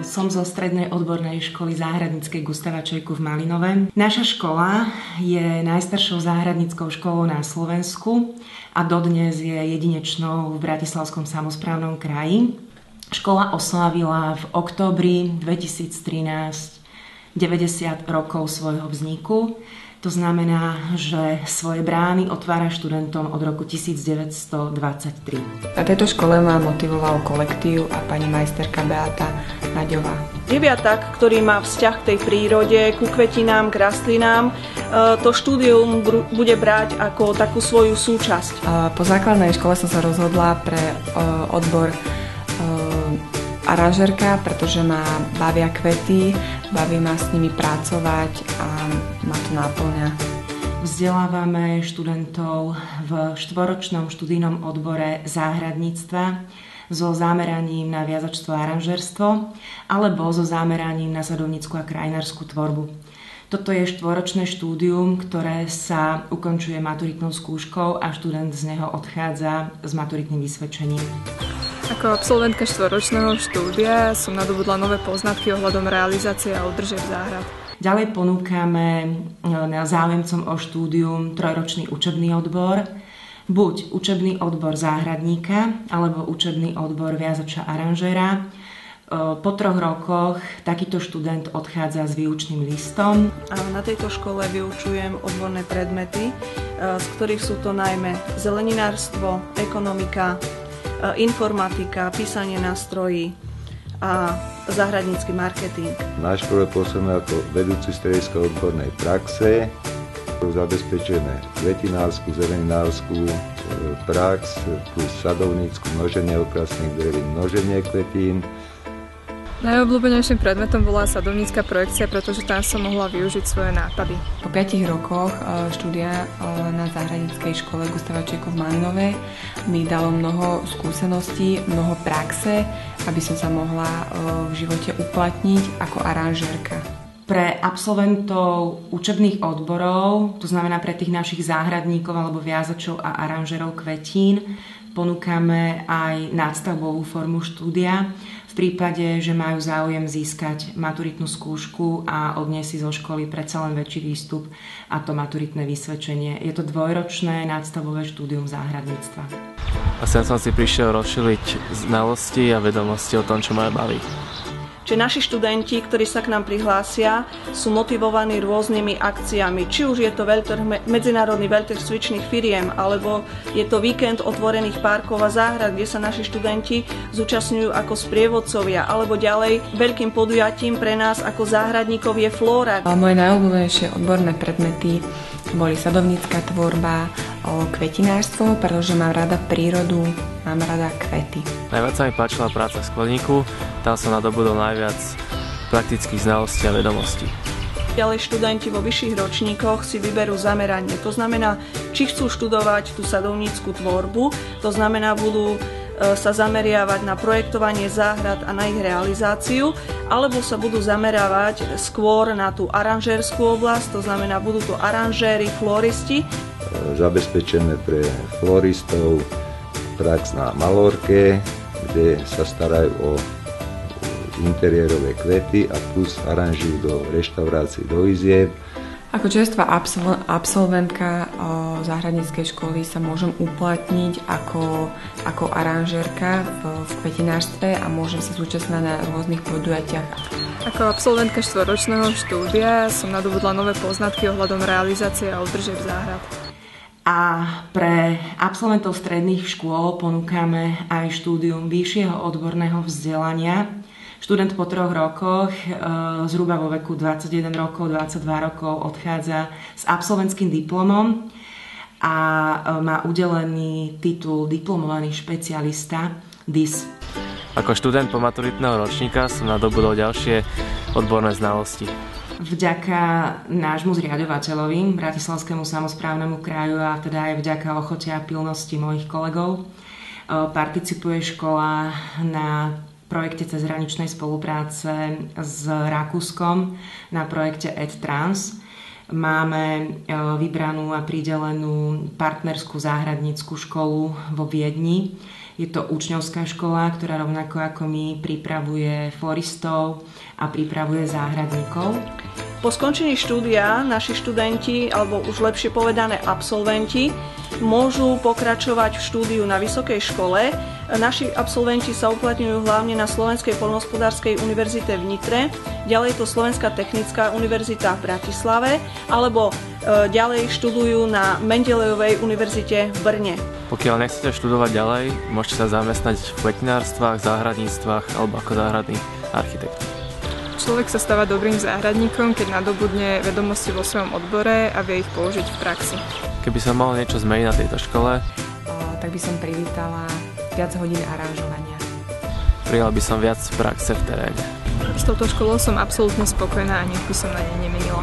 Som zo Strednej odbornej školy záhradníckej Gustáva Čojku v Malinove. Naša škola je najstaršou záhradníckou školou na Slovensku a dodnes je jedinečnou v Bratislavskom samosprávnom kraji. Škola oslávila v októbri 2013 90 rokov svojho vzniku. To znamená, že svoje brány otvára študentom od roku 1923. Na tejto škole ma motivoval kolektív a pani majsterka Beata Naďová. Deviatak, ktorý má vzťah k tej prírode, ku kvetinám, k rastlinám, to štúdium bude brať ako takú svoju súčasť. Po základnej škole som sa rozhodla pre odbor aranžérka, pretože ma bavia kvety, baví ma s nimi pracovať a ma to náplňa. Vzdelávame študentov v štvoročnom študijnom odbore záhradníctva so zameraním na viazačstvo a aranžérstvo alebo so zameraním na sadovnícku a krajinárskú tvorbu. Toto je štvoročné štúdium, ktoré sa ukončuje maturitnou skúškou a študent z neho odchádza s maturitným vysvedčením. Ako absolventka štvoročného štúdia som nadobudla nové poznatky ohľadom realizácie a údržby záhrad. Ďalej ponúkame záujemcom o štúdium trojročný učebný odbor, buď učebný odbor záhradníka alebo učebný odbor viazača aranžéra. Po 3 rokoch takýto študent odchádza s výučným listom. Na tejto škole vyučujem odborné predmety, z ktorých sú to najmä zeleninárstvo, ekonomika, informatika, písanie nástrojí a záhradnícky marketing. Na škole pôsobím ako vedúci strediska odbornej praxe, zabezpečené kvetinárskú, zeleninárskú prax, plus sadovnícku, množenie okrasných drevín, množenie kvetín. Najobľúbenejším predmetom bola sadovnícka projekcia, pretože tam som mohla využiť svoje nápady. Po 5 rokoch štúdia na záhradníckej škole Gustáva Čojku v Malinove mi dalo mnoho skúseností, mnoho praxe, aby som sa mohla v živote uplatniť ako aranžérka. Pre absolventov učebných odborov, to znamená pre tých našich záhradníkov alebo viazačov a aranžerov kvetín, ponúkame aj nadstavbovú formu štúdia v prípade, že majú záujem získať maturitnú skúšku a odniesť si zo školy predsa len väčší výstup, a to maturitné vysvedčenie. Je to dvojročné nadstavbové štúdium záhradníctva. A sem som si prišiel rozšíriť znalosti a vedomosti o tom, čo ma baví. Čiže naši študenti, ktorí sa k nám prihlásia, sú motivovaní rôznymi akciami. Či už je to medzinárodný veľtrh cvičných firiem, alebo je to víkend otvorených parkov a záhrad, kde sa naši študenti zúčastňujú ako sprievodcovia, alebo ďalej veľkým podujatím pre nás ako záhradníkov je flóra. Moje najobľúbenejšie odborné predmety boli sadovnícka tvorba, kvetinárstvo, pretože mám rada prírodu, mám rada kvety. Najviac sa mi páčila práca v skleníku, tam som nadobudol najviac praktických znalostí a vedomostí. Ďalej študenti vo vyšších ročníkoch si vyberú zameranie. To znamená, či chcú študovať tú sadovnícku tvorbu, to znamená, budú sa zameriavať na projektovanie záhrad a na ich realizáciu, alebo sa budú zamerávať skôr na tú aranžérskú oblasť, to znamená, budú to aranžéri, floristi. Zabezpečené pre floristov prax na malórke, kde sa starajú o interiérové kvety a plus aranžujú do reštaurácií, do izieb. Ako čerstvá absolventka záhradníckej školy sa môžem uplatniť ako aranžérka v kvetinárstve a môžem sa zúčastniť na rôznych podujatiach. Ako absolventka štvoročného štúdia som nadobudla nové poznatky ohľadom realizácie a údržby záhrad. A pre absolventov stredných škôl ponúkame aj štúdium vyššieho odborného vzdelania. Študent po 3 rokoch, zhruba vo veku 21 rokov, 22 rokov, odchádza s absolventským diplomom a má udelený titul diplomovaný špecialista DIS. Ako študent po maturitného ročníka som nadobudol ďalšie odborné znalosti. Vďaka nášmu zriaďovateľovi, Bratislavskému samosprávnemu kraju, a teda aj vďaka ochote a pilnosti mojich kolegov, participuje škola na projekte cezhraničnej spolupráce s Rakúskom, na projekte EdTrans. Máme vybranú a pridelenú partnerskú záhradnícku školu vo Viedni, Je to učňovská škola, ktorá rovnako ako my pripravuje floristov a pripravuje záhradníkov. Po skončení štúdia naši študenti, alebo už lepšie povedané absolventi, môžu pokračovať v štúdiu na vysokej škole. Naši absolventi sa uplatňujú hlavne na Slovenskej poľnohospodárskej univerzite v Nitre, ďalej to Slovenská technická univerzita v Bratislave, alebo ďalej študujú na Mendelejovej univerzite v Brne. Pokiaľ nechcete študovať ďalej, môžete sa zamestnať v kvetinárstvách, záhradníctvách alebo ako záhradný architekt. Človek sa stáva dobrým záhradníkom, keď nadobudne vedomosti vo svojom odbore a vie ich použiť v praxi. Keby som mal niečo zmeniť na tejto škole, Tak by som privítala viac hodín aranžovania. prijal by som viac praxe v teréne. S touto školou som absolútne spokojná a nič by som na nej nemenila.